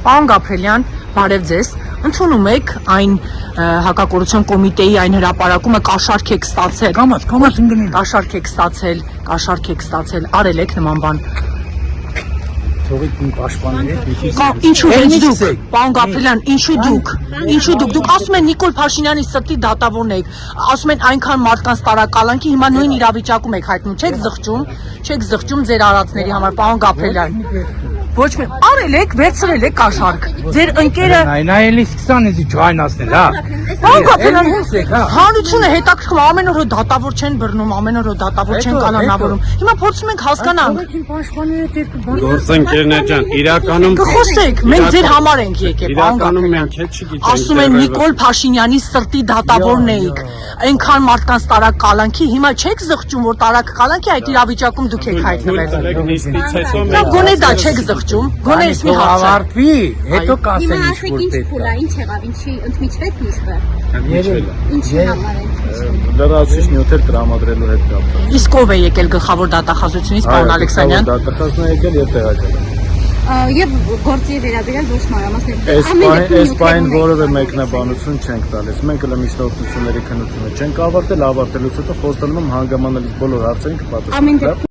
Պարոն Գաբրելյան, բարև ձեզ։ Ընդունում եք այն հակակոռուպցիոն կոմիտեի այն հրապարակումը կաշառք եք ստացել։ Կամաց ընկնի։ Կաշառք եք ստացել, արել եք նման բան։ Թողեք իմ պաշտպանները։ Ինչու հենց դուք, պարոն Գաբրելյան, ինչու դուք ասում են Նիկոլ Փաշինյանի սրտի դատավորն եք, ասում են այնքան մարդկանց տարակալանքի, հիմա նույն իրավիճակում եք հայտնում, չեք զղջում ձեր արածների համար, պարոն Գաբրելյան։ Ոչ մի արել եք, վերցրել եք կաշառք։ Ձեր ընկերը Նայելի սկսան էսի ջայնացնել, հա։ Պարոն Գաբրելյան, հանրությունը հետաքրքրում, ամեն օր դատավոր չեն բռնում, ամեն օր դատավոր չեն կանոնավորում։ Հիմա փորձում ենք հասկանալ։ Գործընկերներ ջան, իրականում Կխոսեք, մենք ձեր համար ենք եկել, պարոն իրականում Գաբրելյան։ մենք էլ չգիտենք։ Ասում են Նիկոլ Փաշինյանի սրտի դատավորն էիք։ Այնքան մարդկանց տարակալանքի, հիմա չեք զղջում, որ տարակալանքի այդ իրավիճակում դուք եք հայտնվել։ նիստից հետո Դա գոնե դա չեք զղջում, գոնե էս մի հարց է։ Ավարտվի, հետո կասեն Հիմա ինչ որ ասեք ինչ պետք փուլ է։ է, ինչ եղավ, ինչի ընդմիջվեց նիստը։ Ինչել Ինչի համար է։ լրացուցիչ նյութեր տրամադրելու հետ կապված։ Իսկ ով է եկել գլխավոր դատախազությունից, պարոն Ալեքսանյան։ Դատախազն է եկել եւ տեղակայել։ Եվ գործի վերաբերյալ ոչ մանրամասներ։ Այս բան որևէ մեկնաբանություն չենք տալիս։ Մենք էլ միջնորդությունների քննությունը չենք ավարտել, ավարտելուց հետո խոստանում եմ հանգամանալից բոլոր հարցերին կպատասխանենք։